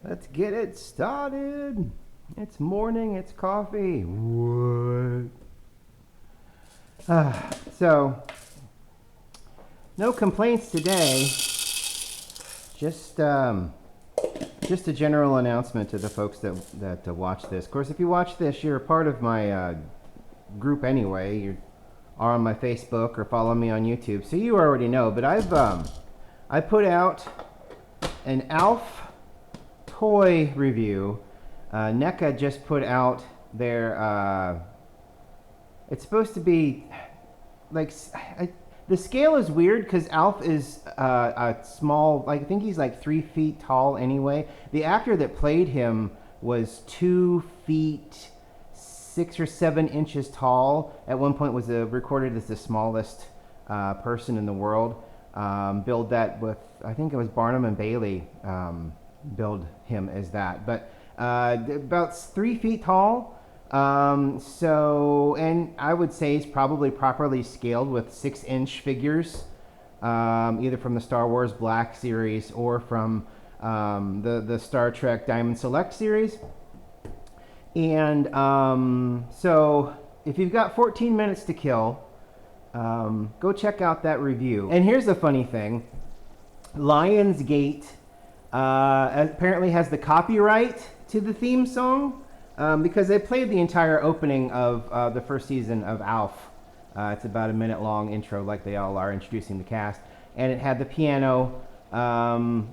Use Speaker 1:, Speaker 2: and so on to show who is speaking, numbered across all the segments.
Speaker 1: Let's get it started. It's morning, it's coffee. What? So, no complaints today. Just a general announcement to the folks that watch this. Of course, if you watch this, you're a part of my group anyway. You are on my Facebook or follow me on YouTube, so you already know. But I put out an ALF toy review. NECA just put out their. It's supposed to be like the scale is weird because Alf is a small. Like, I think he's like 3 feet tall anyway. The actor that played him was 2 feet 6 or 7 inches tall. At one point, was recorded as the smallest person in the world. Billed that with, I think it was Barnum and Bailey. Build him as that, but about 3 feet tall. And I would say he's probably properly scaled with 6-inch figures, either from the Star Wars Black series or from the Star Trek Diamond Select series. And so if you've got 14 minutes to kill, go check out that review. And here's the funny thing. Lionsgate apparently has the copyright to the theme song because they played the entire opening of the first season of Alf. It's about a minute long intro, like they all are, introducing the cast, and it had the piano theme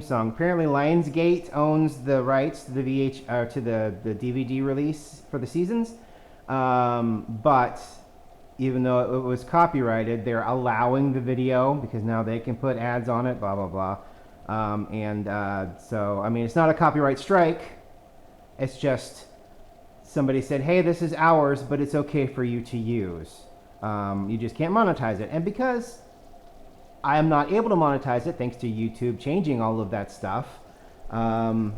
Speaker 1: song. Apparently, Lionsgate owns the rights to the the DVD release for the seasons, but even though it was copyrighted, they're allowing the video because now they can put ads on it, blah, blah, blah. So, I mean, it's not a copyright strike. It's just somebody said, hey, this is ours, but it's okay for you to use. You just can't monetize it. And because I am not able to monetize it, thanks to YouTube changing all of that stuff, I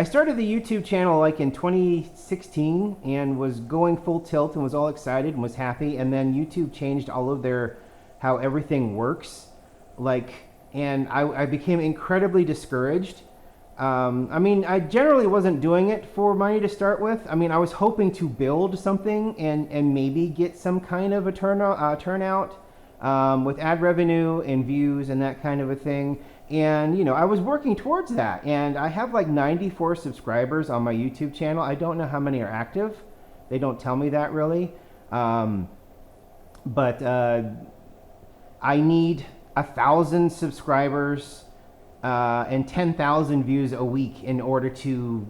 Speaker 1: started the YouTube channel like in 2016 and was going full tilt and was all excited and was happy. And then YouTube changed all of how everything works. And I became incredibly discouraged. I mean, I generally wasn't doing it for money to start with. I mean, I was hoping to build something and maybe get some kind of a turnout with ad revenue and views and that kind of a thing. And, you know, I was working towards that. And I have like 94 subscribers on my YouTube channel. I don't know how many are active. They don't tell me that really. But I need 1,000 subscribers and 10,000 views a week in order to.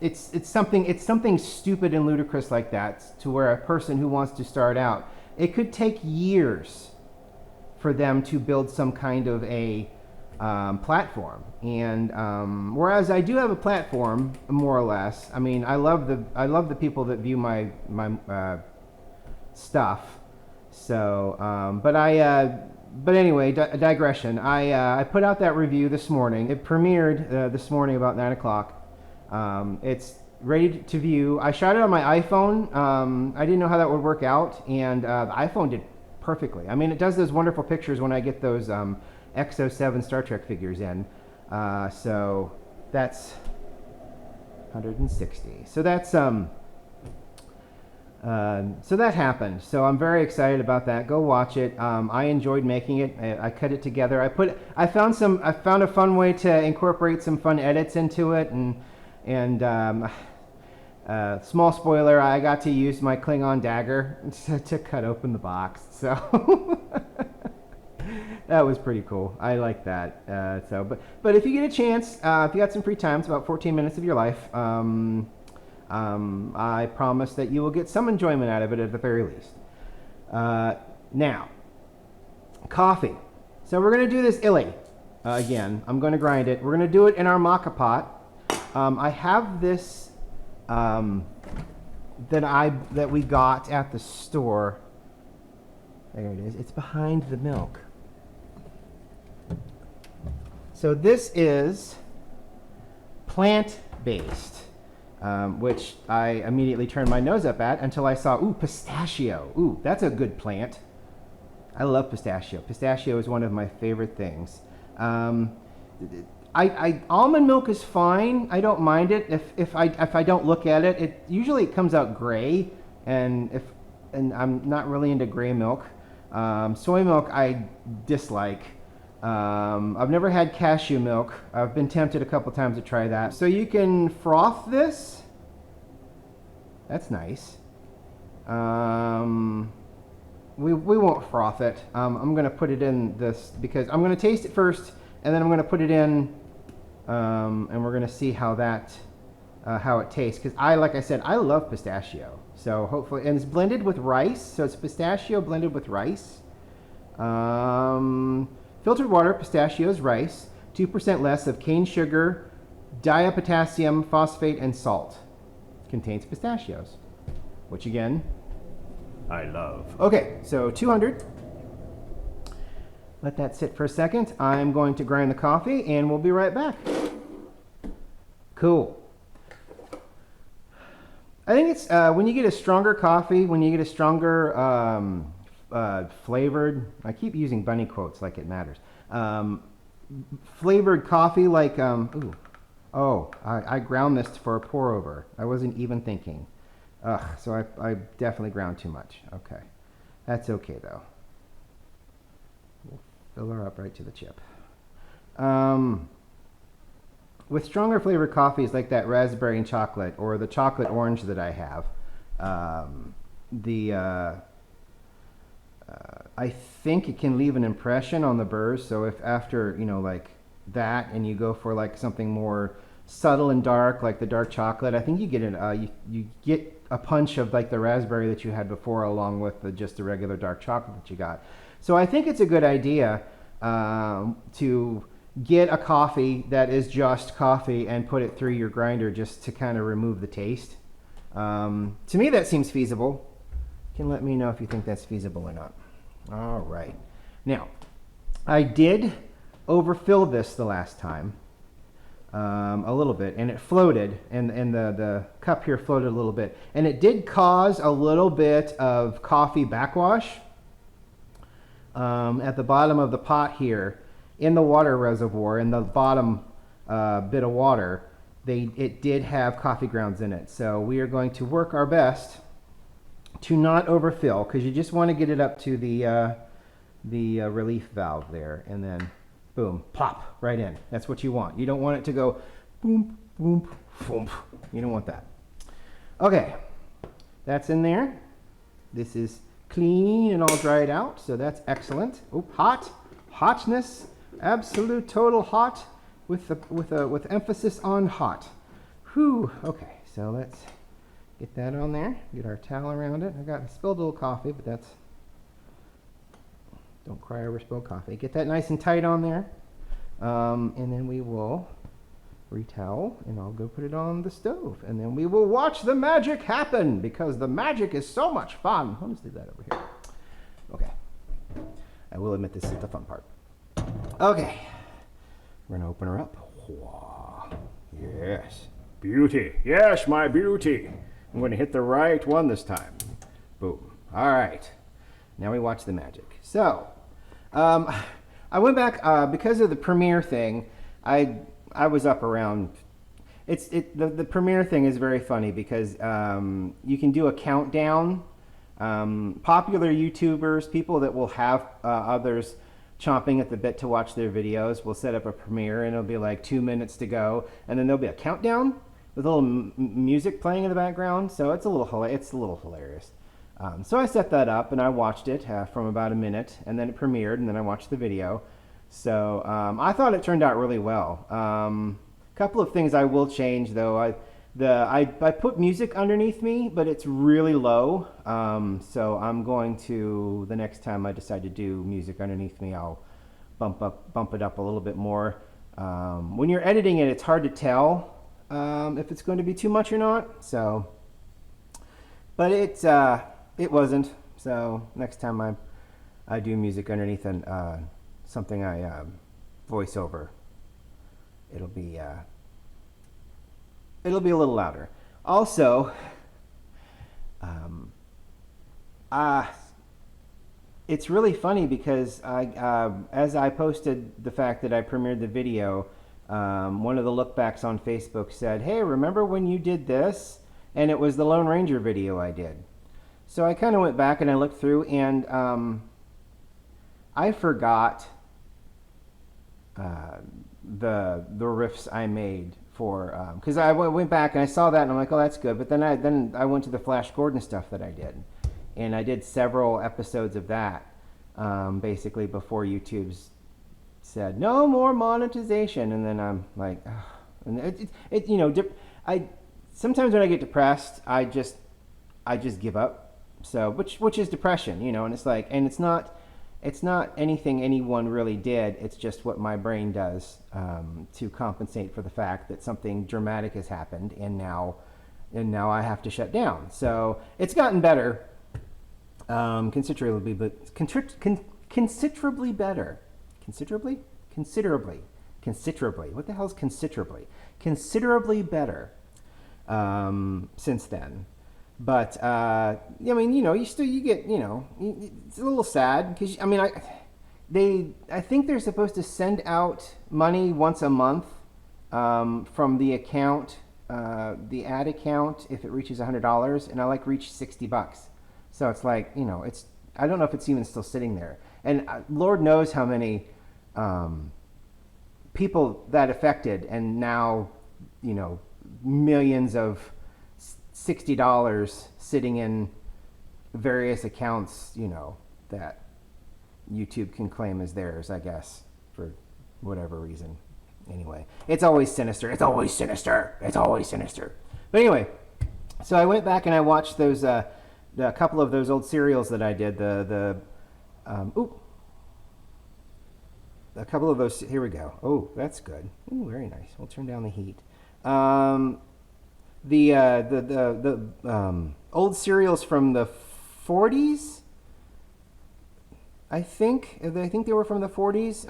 Speaker 1: It's something stupid and ludicrous like that, to where a person who wants to start out, it could take years for them to build some kind of a platform. And whereas I do have a platform, more or less. I mean, I love the people that view my stuff. So, but anyway, digression. I put out that review this morning. It premiered this morning about 9 o'clock. It's ready to view. I shot it on my iPhone. I didn't know how that would work out, and the iPhone did perfectly. I mean, it does those wonderful pictures when I get those X07 Star Trek figures in. So that's 160. So that's so that happened. So I'm very excited about that. Go watch it. I enjoyed making it. I cut it together. I found a fun way to incorporate some fun edits into it, and small spoiler, I got to use my Klingon dagger to cut open the box. So that was pretty cool. I like that. But if you get a chance, if you got some free time, it's about 14 minutes of your life. I promise that you will get some enjoyment out of it at the very least. Now, coffee. So we're going to do this illy again. I'm going to grind it. We're going to do it in our maca pot. I have this that we got at the store. There it is. It's behind the milk. So this is plant-based. Which I immediately turned my nose up at until I saw, ooh, pistachio. Ooh, that's a good plant. I love pistachio. Pistachio is one of my favorite things. Almond milk is fine. I don't mind it if I don't look at it. It usually comes out gray, and I'm not really into gray milk. Soy milk I dislike. I've never had cashew milk. I've been tempted a couple times to try that. So you can froth this. That's nice. We won't froth it. I'm going to put it in this because I'm going to taste it first, and then I'm going to put it in, and we're going to see how it tastes. Because like I said, I love pistachio. So hopefully, and it's blended with rice. So it's pistachio blended with rice. Filtered water, pistachios, rice, 2% less of cane sugar, dipotassium phosphate, and salt. Contains pistachios, which again, I love. Okay, so 200. Let that sit for a second. I'm going to grind the coffee and we'll be right back. Cool. I think it's when you get a stronger coffee, when you get a stronger flavored, I keep using bunny quotes like it matters. Flavored coffee like, I ground this for a pour over. I wasn't even thinking. So I definitely ground too much. Okay. That's okay though. We'll fill her up right to the chip. With stronger flavored coffees like that raspberry and chocolate or the chocolate orange that I have, I think it can leave an impression on the burrs. So if after, like that and you go for like something more subtle and dark, like the dark chocolate, I think you get you get a punch of like the raspberry that you had before along with just the regular dark chocolate that you got. So I think it's a good idea to get a coffee that is just coffee and put it through your grinder just to kind of remove the taste. To me, that seems feasible. You can let me know if you think that's feasible or not. All right. Now, I did overfill this the last time a little bit, and it floated, and the cup here floated a little bit, and it did cause a little bit of coffee backwash at the bottom of the pot here. In the water reservoir, in the bottom bit of water, it did have coffee grounds in it. So we are going to work our best to not overfill, because you just want to get it up to the relief valve there, and then boom, plop, right in. That's what you want. You don't want it to go boom, boom, boom. You don't want that. Okay, that's in there. This is clean and all dried out, so that's excellent. Oh, hotness. Absolute total hot with emphasis on hot. Whew. Okay, so let's get that on there. Get our towel around it. I spilled a little coffee, but that's, don't cry over spilled coffee. Get that nice and tight on there, and then we will retowel, and I'll go put it on the stove, and then we will watch the magic happen, because the magic is so much fun. Let's do that over here. Okay, I will admit this is the fun part. Okay, we're gonna open her up. Wow. Yes, beauty. Yes, my beauty. I'm gonna hit the right one this time. Boom. All right, now we watch the magic. So, I went back because of the Premiere thing. I was up around. The Premiere thing is very funny because you can do a countdown. Popular YouTubers, people that will have others chomping at the bit to watch their videos, will set up a Premiere, and it'll be like 2 minutes to go, and then there'll be a countdown with a little music playing in the background. So it's a little hilarious. So I set that up and I watched it from about a minute, and then it premiered, and then I watched the video. So I thought it turned out really well. Couple of things I will change though. I put music underneath me, but it's really low. So I'm going to, the next time I decide to do music underneath me, I'll bump it up a little bit more. When you're editing it, it's hard to tell if it's going to be too much or not. So, but it wasn't. So next time I do music underneath and something I voice over, it'll be a little louder. Also, it's really funny because as I posted the fact that I premiered the video, one of the lookbacks on Facebook said, "Hey, remember when you did this?" And it was the Lone Ranger video I did. So I kind of went back and I looked through, and I forgot the riffs I made for because I went back and I saw that and I'm like, oh, that's good. But then I went to the Flash Gordon stuff that I did, and I did several episodes of that basically before YouTube's said no more monetization, and then I'm like, ugh. And it you know I sometimes when I get depressed I just give up. So which is depression, you know, and it's like, and it's not anything anyone really did. It's just what my brain does to compensate for the fact that something dramatic has happened, and now I have to shut down. So it's gotten better, considerably, but considerably better, considerably. What the hell is considerably? Considerably better since then. But I mean, you know, you get, you know, it's a little sad because I mean, I think they're supposed to send out money once a month from the account, the ad account, if it reaches $100, and I reached $60. So it's like, you know, I don't know if it's even still sitting there, and Lord knows how many people that affected, and now, you know, millions of $60 sitting in various accounts, you know, that YouTube can claim as theirs, I guess, for whatever reason. Anyway, it's always sinister. It's always sinister. It's always sinister. But anyway, so I went back and I watched those, a couple of those old serials that I did. A couple of those. Here we go. Oh, that's good. Ooh, very nice. We'll turn down the heat. The old serials from the 40s. I think they were from the 40s.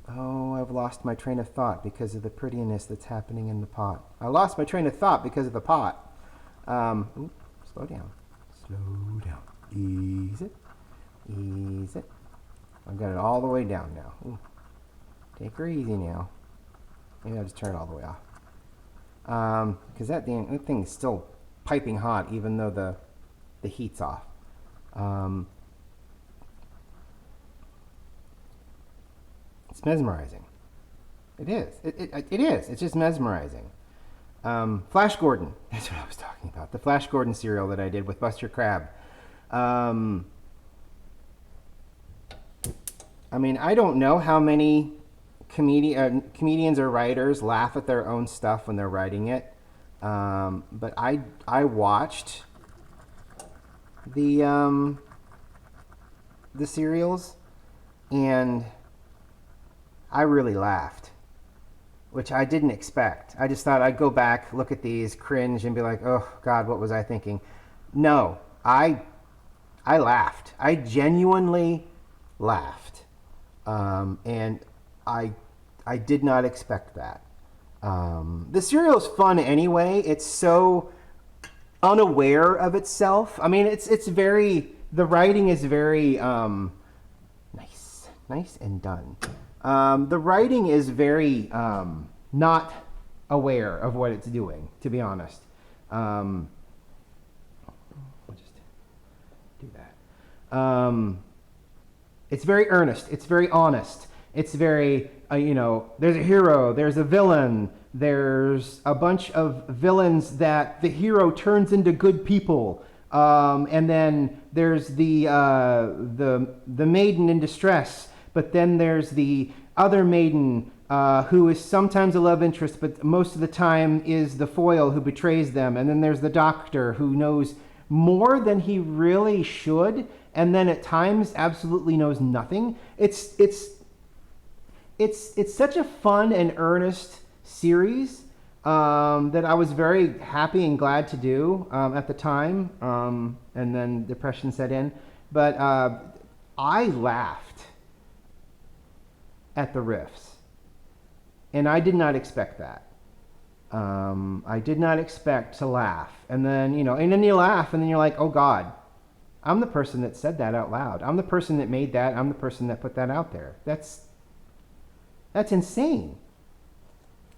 Speaker 1: I've lost my train of thought because of the prettiness that's happening in the pot. I lost my train of thought because of the pot. Slow down. Slow down. Ease it. Ease it. I've got it all the way down now. Ooh. Take her easy now. Maybe I'll just turn it all the way off. Because that thing is still piping hot even though the heat's off. It's mesmerizing. It is. It is. It's just mesmerizing. Flash Gordon. That's what I was talking about. The Flash Gordon serial that I did with Buster Crabbe. I mean, I don't know how many comedians or writers laugh at their own stuff when they're writing it. But I watched the serials, and I really laughed, which I didn't expect. I just thought I'd go back, look at these, cringe, and be like, oh God, what was I thinking? No, I laughed. I genuinely laughed. And I did not expect that. The serial is fun anyway. It's so unaware of itself. I mean, it's very, the writing is very nice and done. The writing is very not aware of what it's doing, to be honest. I'll just do that. It's very earnest. It's very honest. It's very, you know, there's a hero, there's a villain, there's a bunch of villains that the hero turns into good people. And then there's the maiden in distress, but then there's the other maiden who is sometimes a love interest, but most of the time is the foil who betrays them. And then there's the doctor who knows more than he really should, and then at times absolutely knows nothing. It's such a fun and earnest series that I was very happy and glad to do at the time, and then depression set in. But I laughed at the riffs, and I did not expect that. I did not expect to laugh. And then, and then you laugh and then you're like, oh God, I'm the person that said that out loud. I'm the person that made that. I'm the person that put that out there. That's insane.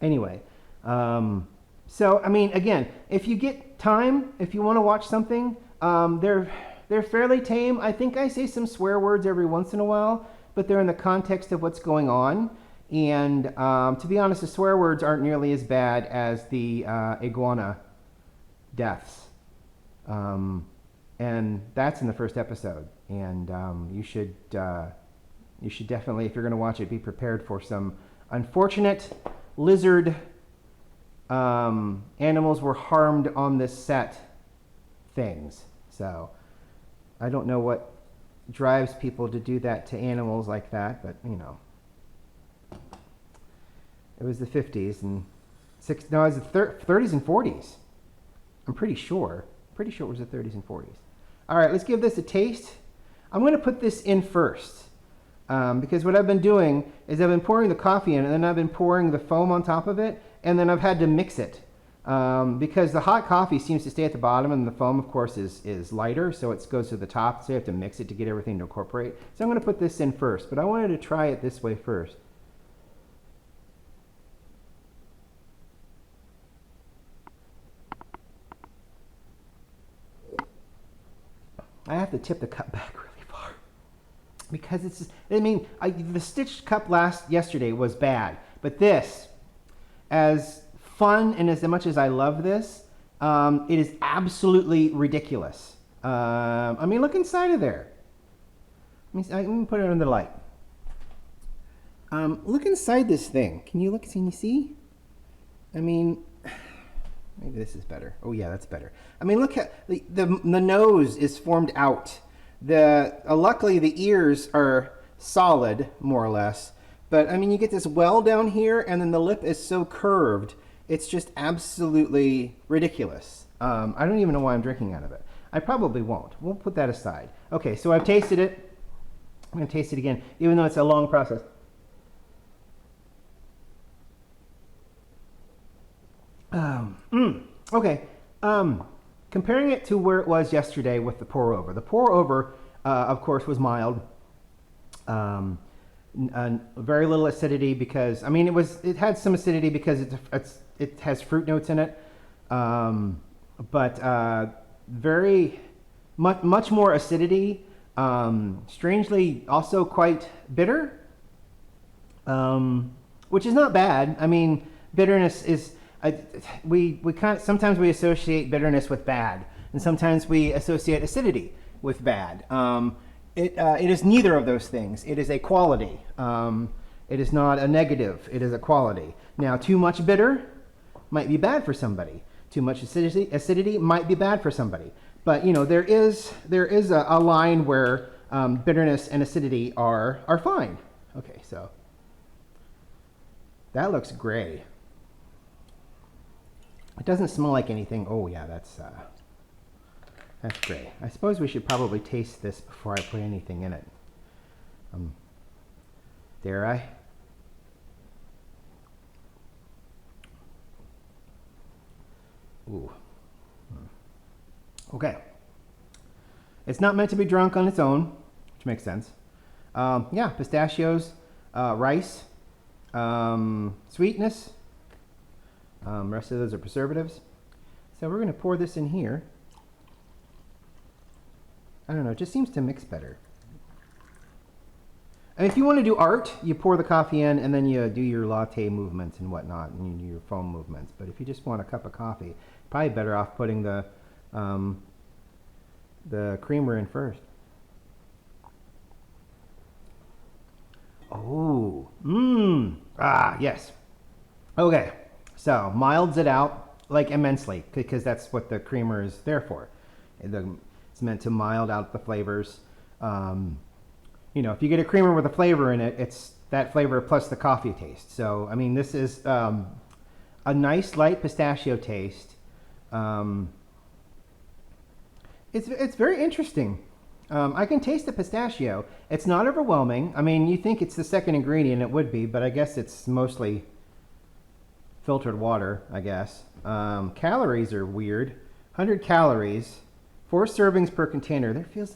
Speaker 1: Anyway, so, I mean, again, if you get time, if you want to watch something, they're fairly tame. I think I say some swear words every once in a while, but they're in the context of what's going on. And to be honest, the swear words aren't nearly as bad as the iguana deaths. And that's in the first episode. And you should definitely, if you're going to watch it, be prepared for some unfortunate lizard animals were harmed on this set things. So I don't know what drives people to do that to animals like that, but it was the 50s and it was the 30s and 40s. I'm pretty sure it was the 30s and 40s. All right, let's give this a taste. I'm going to put this in first because what I've been doing is I've been pouring the coffee in and then I've been pouring the foam on top of it, and then I've had to mix it because the hot coffee seems to stay at the bottom and the foam, of course, is lighter, so it goes to the top, so you have to mix it to get everything to incorporate. So I'm going to put this in first, but I wanted to try it this way first. I have to tip the cup back really far because it's just, the stitched cup yesterday was bad, but this, as fun and as much as I love this, it is absolutely ridiculous. Look inside of there. Let me put it under the light. Look inside this thing. Can you look? Can you see? Maybe this is better. Oh yeah, that's better. Look at the nose is formed out. Luckily the ears are solid, more or less. But you get this well down here, and then the lip is so curved. It's just absolutely ridiculous. I don't even know why I'm drinking out of it. I probably won't. We'll put that aside. Okay, so I've tasted it. I'm going to taste it again, even though it's a long process. Okay. Comparing it to where it was yesterday with the pour over. The pour over, of course, was mild. Very little acidity because it had some acidity because it has fruit notes in it, but very much more acidity. Strangely, also quite bitter, which is not bad. Bitterness is. Sometimes we associate bitterness with bad, and sometimes we associate acidity with bad. It is neither of those things. It is a quality. It is not a negative. It is a quality. Now, too much bitter might be bad for somebody. Too much acidity might be bad for somebody. But there is a line where bitterness and acidity are fine. Okay, so that looks gray. It doesn't smell like anything. Oh yeah, that's great. I suppose we should probably taste this before I put anything in it. Dare I? Ooh. Okay. It's not meant to be drunk on its own, which makes sense. Yeah, pistachios, rice, sweetness. The rest of those are preservatives. So we're going to pour this in here. I don't know, it just seems to mix better. And if you want to do art, you pour the coffee in and then you do your latte movements and whatnot, and you do your foam movements. But if you just want a cup of coffee, probably better off putting the creamer in first. Oh, yes. Okay. So, milds it out, like immensely, because that's what the creamer is there for. It's meant to mild out the flavors. If you get a creamer with a flavor in it, it's that flavor plus the coffee taste. So, this is a nice light pistachio taste. It's very interesting. I can taste the pistachio. It's not overwhelming. You think it's the second ingredient, it would be, but I guess it's mostly filtered water, I guess. Calories are weird. 100 calories, 4 servings per container. There feels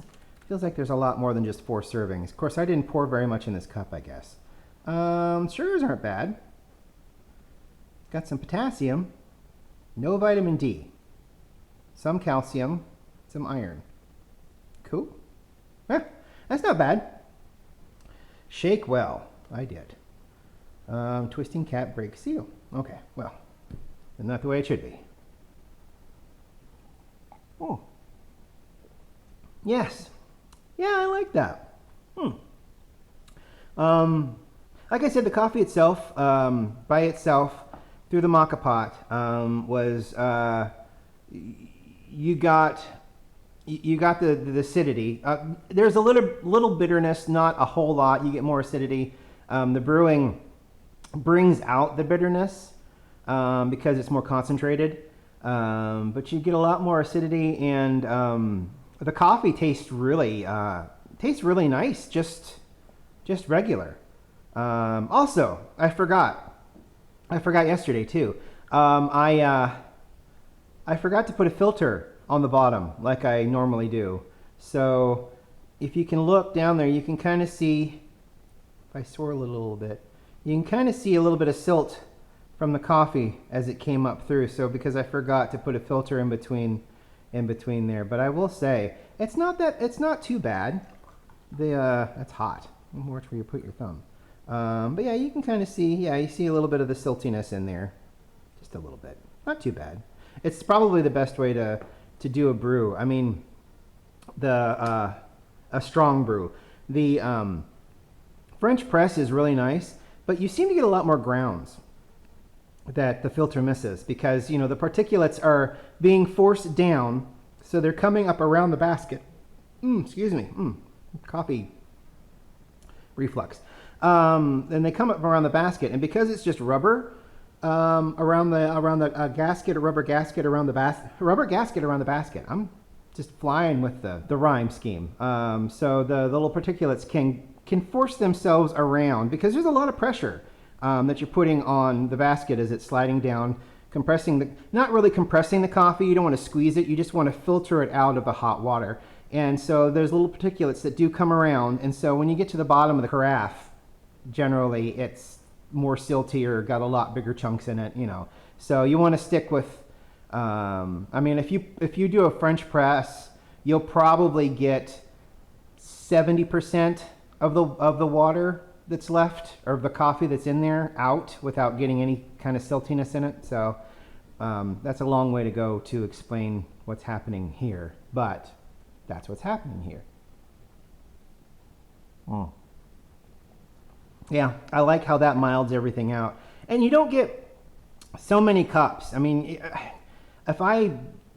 Speaker 1: like there's a lot more than just 4 servings. Of course, I didn't pour very much in this cup, I guess. Sugars aren't bad. Got some potassium, no vitamin D, some calcium, some iron. Cool. That's not bad. Shake well. I did. Twisting cap breaks seal. Okay, well, isn't that the way it should be? Oh. Yes. Yeah, I like that. Like I said, the coffee itself, by itself, through the maca pot, was you got the acidity. There's a little bitterness, not a whole lot. You get more acidity. The brewing brings out the bitterness because it's more concentrated. But you get a lot more acidity, and the coffee tastes really nice, just regular. Also, I forgot yesterday too. I forgot to put a filter on the bottom like I normally do. So if you can look down there, you can kind of see, if I swirl it a little bit, you can kind of see a little bit of silt from the coffee as it came up through. So because I forgot to put a filter in between there. But I will say, it's not too bad. That's hot. Watch where you put your thumb. But yeah, you can kind of see, you see a little bit of the siltiness in there. Just a little bit. Not too bad. It's probably the best way to do a brew. I mean, a strong brew. The French press is really nice, but you seem to get a lot more grounds that the filter misses because, the particulates are being forced down, so they're coming up around the basket. Excuse me. Coffee reflux. And they come up around the basket, and because it's just rubber around the gasket, a rubber gasket around the basket. I'm just flying with the rhyme scheme. So the little particulates can force themselves around because there's a lot of pressure that you're putting on the basket as it's sliding down, not really compressing the coffee. You don't want to squeeze it. You just want to filter it out of the hot water. And so there's little particulates that do come around. And so when you get to the bottom of the carafe, generally it's more silty or got a lot bigger chunks in it, So you want to stick with, if you do a French press, you'll probably get 70% of the water that's left, or the coffee that's in there, out without getting any kind of siltiness in it. So that's a long way to go to explain what's happening here, but that's what's happening here. Yeah, I like how that milds everything out. And you don't get so many cups. I mean, if I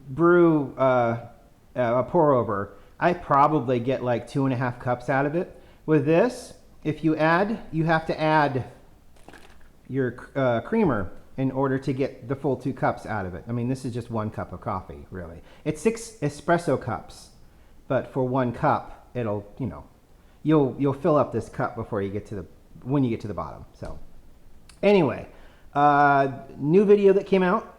Speaker 1: brew a pour over, I probably get like 2.5 cups out of it. With this, if you have to add your creamer in order to get the full 2 cups out of it. I mean, this is just 1 cup of coffee, really. It's 6 espresso cups, but for 1 cup, it'll, you'll fill up this cup before you get to when you get to the bottom. So anyway, new video that came out.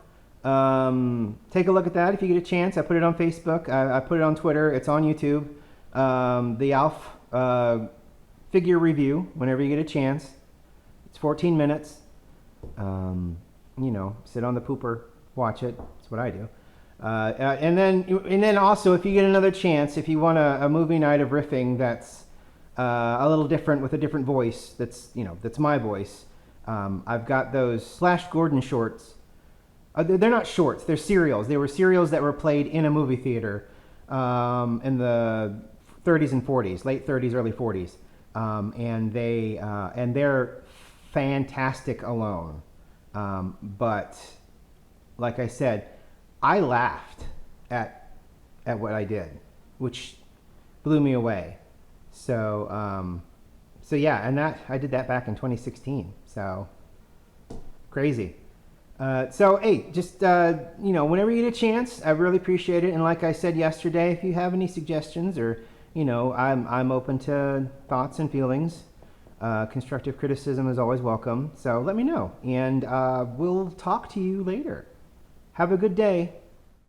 Speaker 1: Take a look at that if you get a chance. I put it on Facebook. I put it on Twitter. It's on YouTube. The Alf figure review, whenever you get a chance. It's 14 minutes. Sit on the pooper, watch it. That's what I do. And then also, if you get another chance, if you want a movie night of riffing that's a little different with a different voice, that's my voice. I've got those Slash Gordon shorts. They're not shorts, they're serials. They were serials that were played in a movie theater in the 30s and 40s, late 30s, early 40s. And they're fantastic alone. But like I said, I laughed at what I did, which blew me away. So yeah, and I did that back in 2016. So crazy. So hey, just whenever you get a chance, I really appreciate it. And like I said yesterday, if you have any suggestions or I'm open to thoughts and feelings. Constructive criticism is always welcome. So let me know, and we'll talk to you later. Have a good day.